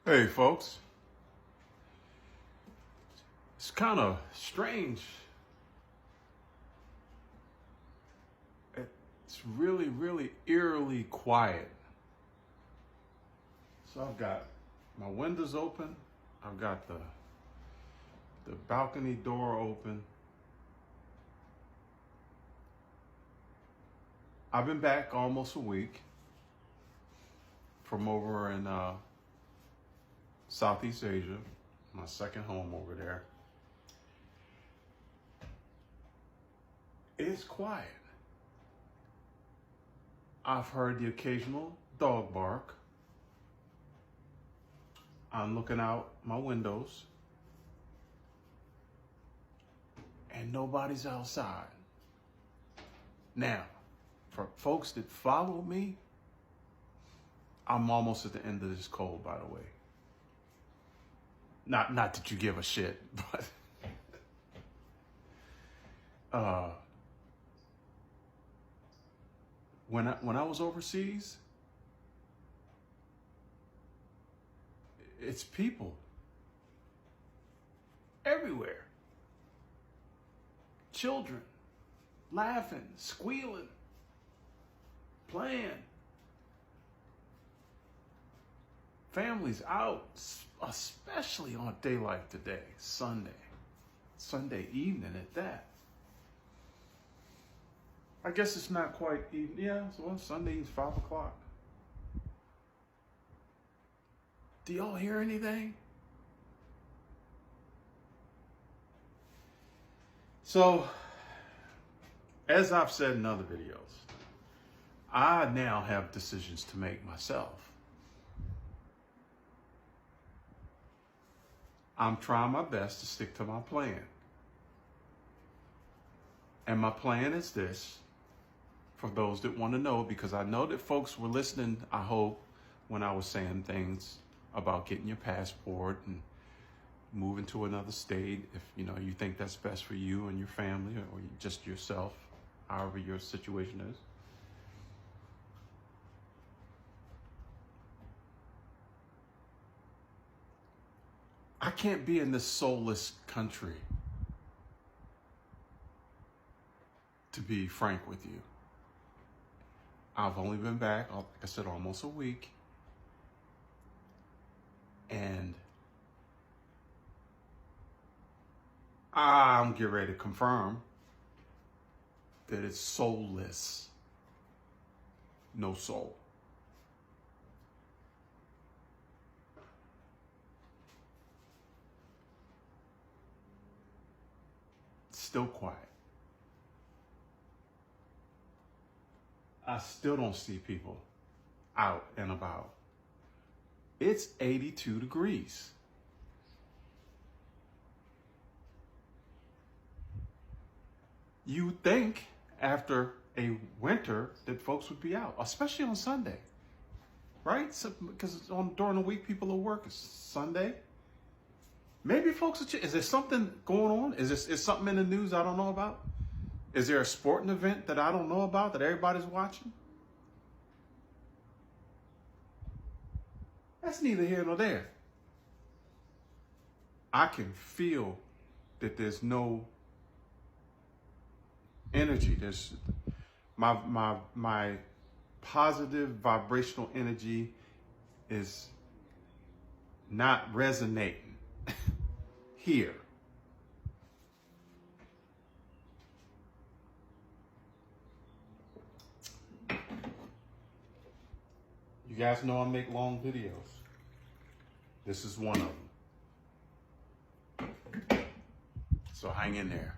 Hey folks, it's kind of strange. It's really eerily quiet. So I've got my windows open. I've got the balcony door open. I've been back almost a week from over in Southeast Asia, my second home over there. It's quiet. I've heard the occasional dog bark. I'm looking out my windows and nobody's outside. Now, for folks that follow me, I'm almost at the end of this cold, by the way. Not that you give a shit, but when I was overseas, it's people everywhere. Children laughing, squealing, playing. Families out, especially on a day like today, Sunday evening at that. I guess it's not quite evening. Yeah, so Sunday is 5 o'clock. Do y'all hear anything? So, as I've said in other videos, I now have decisions to make myself. I'm trying my best to stick to my plan. And my plan is this, for those that want to know, because I know that folks were listening, I hope, when I was saying things about getting your passport and moving to another state, if you think that's best for you and your family or just yourself, however your situation is. I can't be in this soulless country, to be frank with you. I've only been back, like I said, almost a week. And I'm getting ready to confirm that it's soulless. No soul. Still quiet. I still don't see people out and about. It's 82 degrees. You would think after a winter that folks would be out, especially on Sunday, right? So, because during the week people are working. Sunday, maybe folks are. Is there something going on? Is something in the news I don't know about? Is there a sporting event that I don't know about that everybody's watching? That's neither here nor there. I can feel that there's no energy. There's my positive vibrational energy is not resonating here. You guys know I make long videos. This is one of them. So hang in there,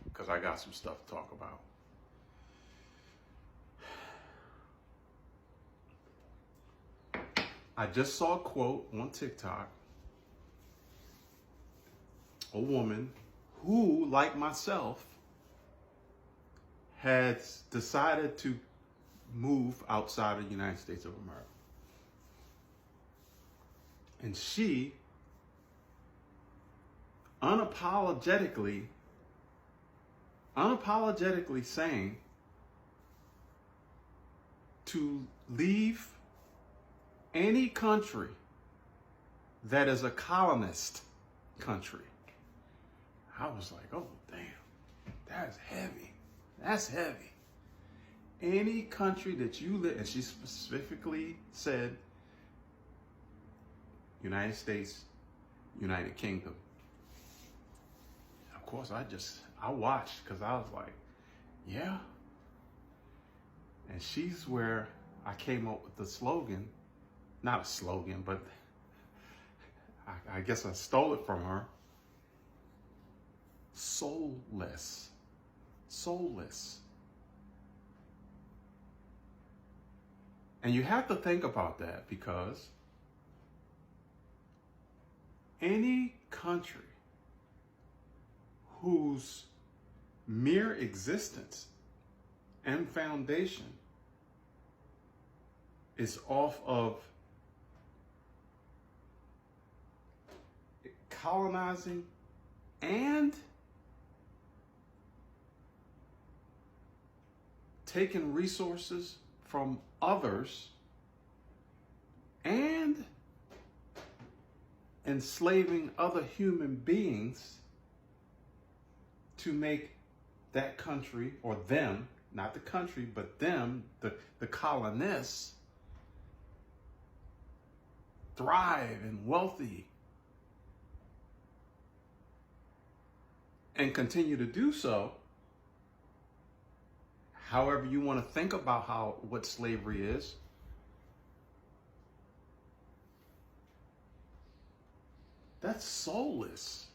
because I got some stuff to talk about. I just saw a quote on TikTok. A woman who, like myself, has decided to move outside of the United States of America. And she unapologetically saying to leave any country that is a colonist country. I was like, oh, damn, that's heavy. That's heavy. Any country that you live, and she specifically said United States, United Kingdom. Of course, I watched because I was like, yeah. And she's where I came up with the slogan, not a slogan, but I guess I stole it from her. Soulless. Soulless. And you have to think about that because any country whose mere existence and foundation is off of colonizing and taking resources from others and enslaving other human beings to make that country, or them, not the country, but them, the colonists, thrive and wealthy and continue to do so. However you want to think about what slavery is. That's soulless.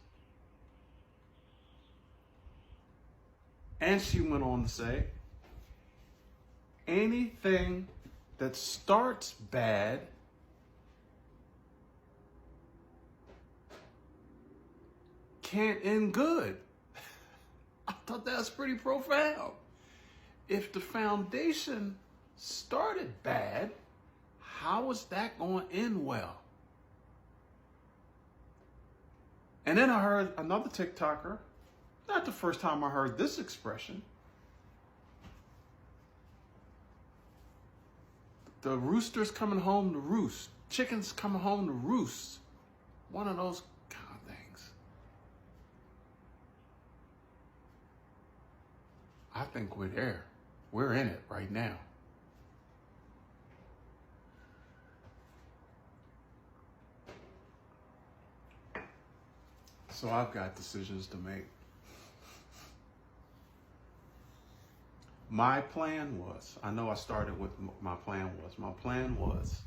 And she went on to say, anything that starts bad can't end good. I thought that was pretty profound. If the foundation started bad, how is that going to end well? And then I heard another TikToker, not the first time I heard this expression. The rooster's coming home to roost. Chicken's coming home to roost. One of those kind of things. I think we're there. We're in it right now. So I've got decisions to make. My plan was, I know I started with my plan was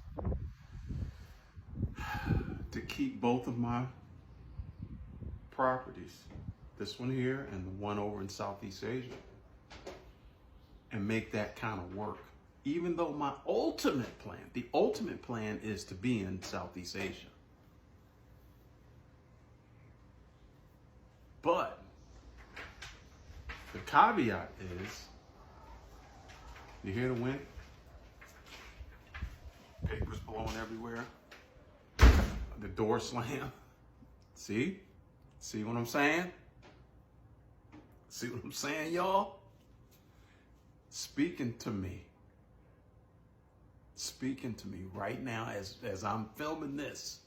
to keep both of my properties, this one here and the one over in Southeast Asia, and make that kind of work. Even though my ultimate plan is to be in Southeast Asia. But the caveat is, you hear the wind? Papers blowing everywhere. The door slam. See? See what I'm saying? See what I'm saying, y'all? Speaking to me right now as I'm filming this.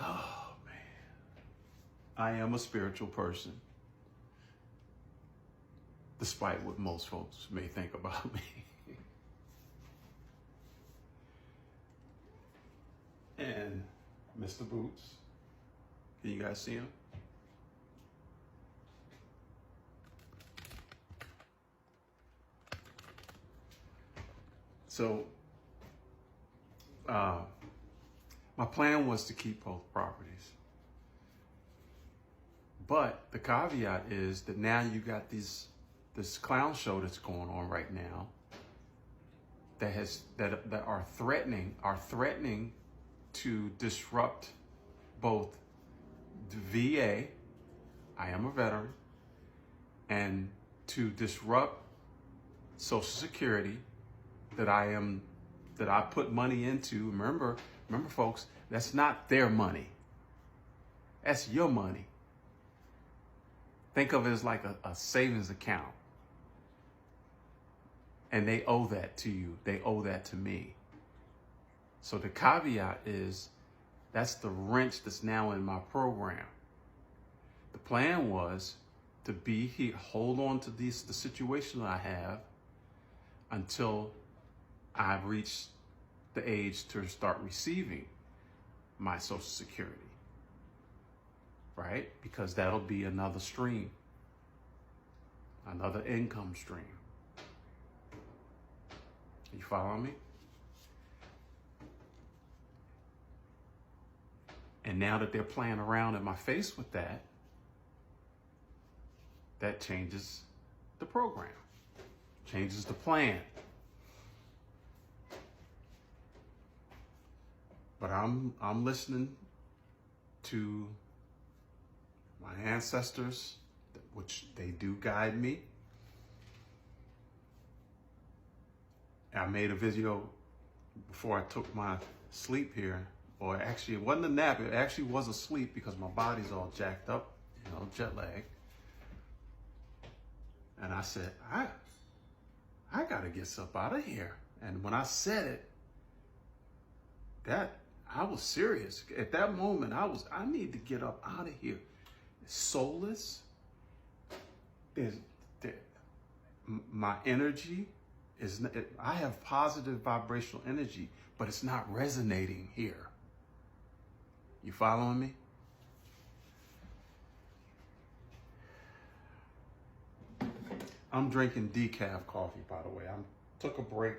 Oh, man. I am a spiritual person, despite what most folks may think about me. And Mr. Boots, can you guys see him? So, my plan was to keep both properties. But the caveat is that now you got this clown show that's going on right now that are threatening to disrupt both the VA, I am a veteran, and to disrupt Social Security that I put money into. Remember folks, that's not their money. That's your money. Think of it as like a savings account. And they owe that to you. They owe that to me. So the caveat is that's the wrench that's now in my program. The plan was to be here, hold on to the situation I have until I reach the age to start receiving my Social Security, right? Because that'll be another stream, another income stream. You follow me? And now that they're playing around in my face with that, that changes the program, changes the plan. But I'm listening to my ancestors, which they do guide me. I made a video before I took my sleep here, or actually it wasn't a nap, it actually was a sleep because my body's all jacked up, jet lag. And I said, I gotta get up out of here. And when I said it, I was serious. At that moment, I need to get up out of here. It's soulless. My energy I have positive vibrational energy, but it's not resonating here. You following me? I'm drinking decaf coffee, by the way. I took a break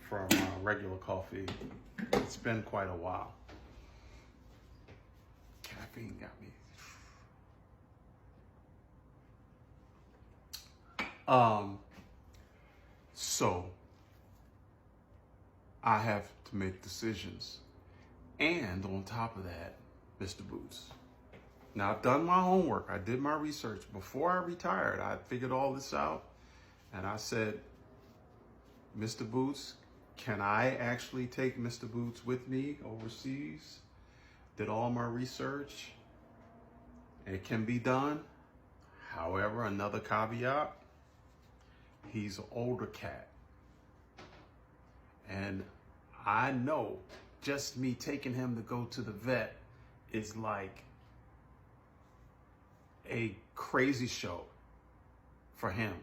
from regular coffee. It's been quite a while. Caffeine got me. So I have to make decisions. And on top of that, Mr. Boots. Now I've done my homework. I did my research. Before I retired, I figured all this out. And I said, Mr. Boots, can I actually take Mr. Boots with me overseas? Did all my research. It can be done. However, another caveat, he's an older cat. And I know just me taking him to go to the vet is like a crazy show for him.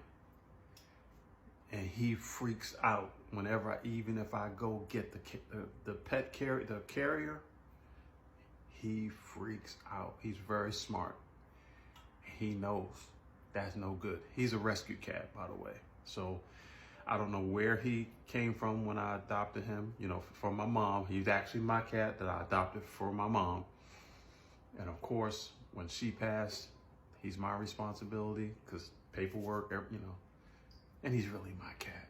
And he freaks out whenever, even if I go get the pet carrier, he freaks out. He's very smart. He knows that's no good. He's a rescue cat, by the way. So I don't know where he came from when I adopted him, from my mom. He's actually my cat that I adopted for my mom. And of course, when she passed, he's my responsibility because paperwork, and he's really my cat.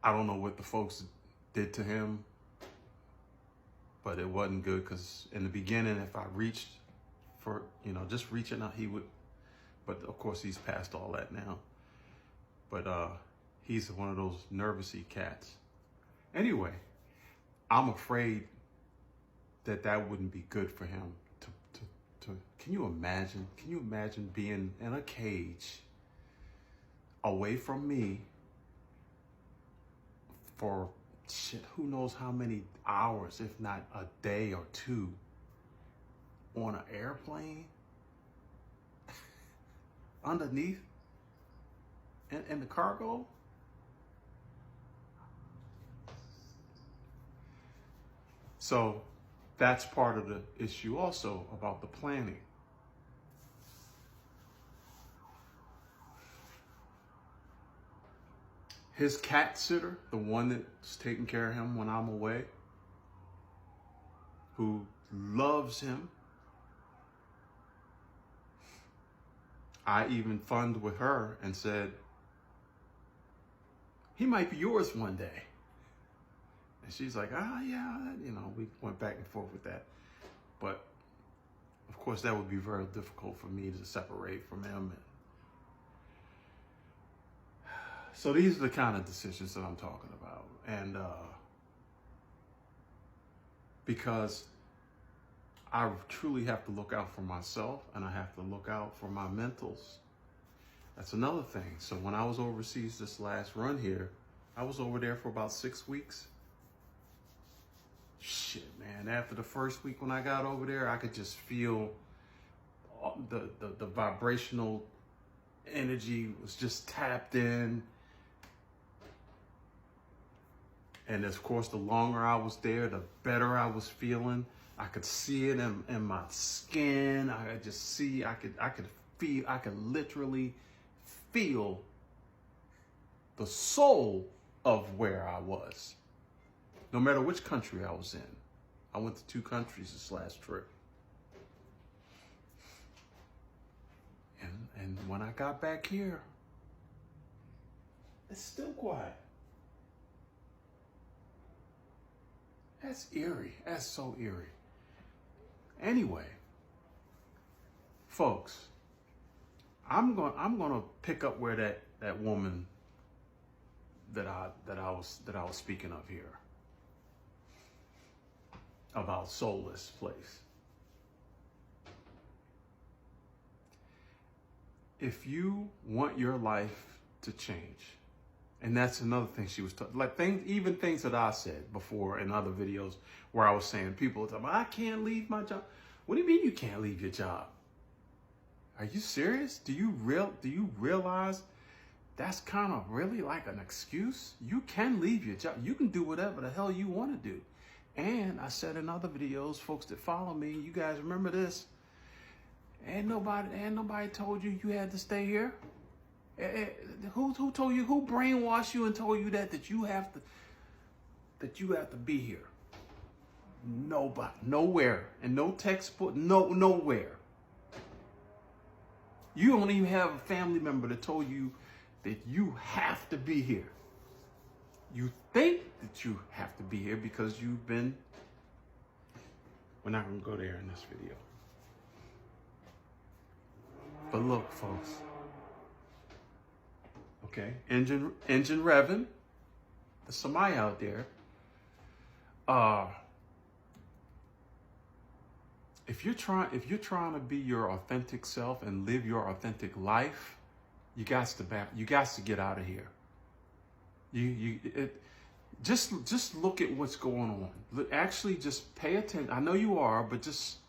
I don't know what the folks did to him, but it wasn't good because in the beginning, if I reached for, just reaching out, he would, but of course he's past all that now. But he's one of those nervousy cats. Anyway, I'm afraid that wouldn't be good for him to can you imagine being in a cage away from me for who knows how many hours, if not a day or two, on an airplane underneath in the cargo? So that's part of the issue also about the planning. His cat sitter, the one that's taking care of him when I'm away, who loves him, I even funned with her and said, he might be yours one day. And she's like, yeah, we went back and forth with that. But of course, that would be very difficult for me to separate from him. So these are the kind of decisions that I'm talking about. And because I truly have to look out for myself, and I have to look out for my mentals. That's another thing. So when I was overseas this last run here, I was over there for about 6 weeks. Shit, man. After the first week when I got over there, I could just feel the vibrational energy was just tapped in. And of course, the longer I was there, the better I was feeling. I could see it in my skin. I could just see, I could literally feel the soul of where I was. No matter which country I was in. I went to 2 countries this last trip. And when I got back here, it's still quiet. That's eerie. That's so eerie. Anyway, folks, I'm gonna pick up where that woman that I was speaking of here about soulless place. If you want your life to change, and that's another thing she was talking, like even things that I said before in other videos where I was saying people are talking about, I can't leave my job. What do you mean you can't leave your job? Are you serious? Do you realize that's kind of really like an excuse? You can leave your job. You can do whatever the hell you want to do. And I said in other videos, folks that follow me, you guys remember this? Ain't nobody told you you had to stay here. Who told you? Who brainwashed you and told you that you have to be here? Nobody, nowhere, and no textbook, nowhere. You don't even have a family member that told you that you have to be here. You think that you have to be here because you've been. We're not gonna go there in this video. But look, folks. Okay, engine revving. There's somebody out there. If you're trying to be your authentic self and live your authentic life, you got to get out of here. Just look at what's going on. Actually, just pay attention. I know you are, but just.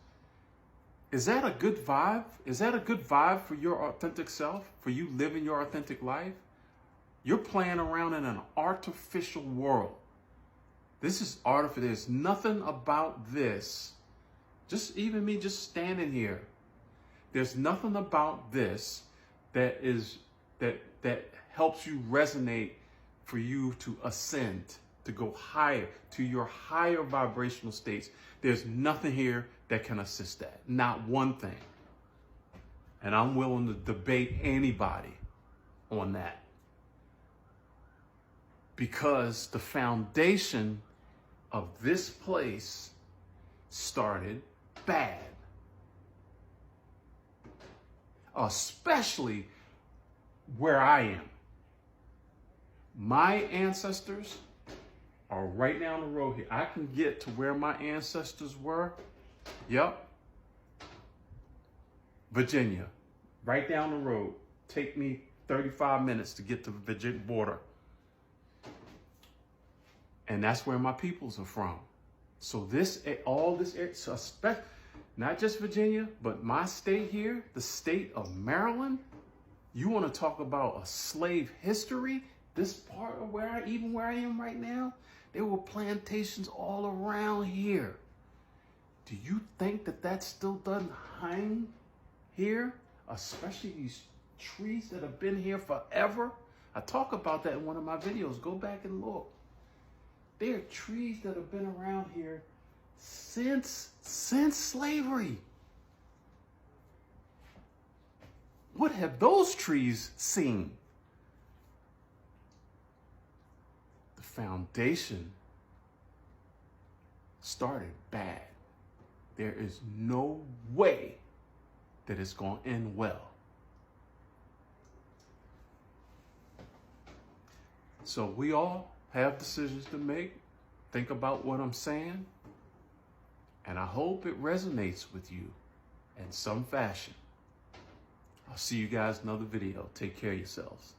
Is that a good vibe? Is that a good vibe for your authentic self? For you living your authentic life? You're playing around in an artificial world. This is artificial. There's nothing about this. Just even me just standing here. There's nothing about this that helps you resonate for you to ascend, to go higher, to your higher vibrational states. There's nothing here that can assist that. Not one thing. And I'm willing to debate anybody on that. Because the foundation of this place started bad. Especially where I am. My ancestors are right down the road here. I can get to where my ancestors were. Yep. Virginia. Right down the road. Take me 35 minutes to get to the Virginia border. And that's where my peoples are from. So not just Virginia, but my state here, the state of Maryland. You want to talk about a slave history? This part of where I am right now, there were plantations all around here. Do you think that still doesn't hang here? Especially these trees that have been here forever. I talk about that in one of my videos. Go back and look. There are trees that have been around here since slavery. What have those trees seen? The foundation started bad. There is no way that it's going to end well. So we all have decisions to make. Think about what I'm saying And I hope it resonates with you in some fashion. I'll see you guys in another video. Take care of yourselves.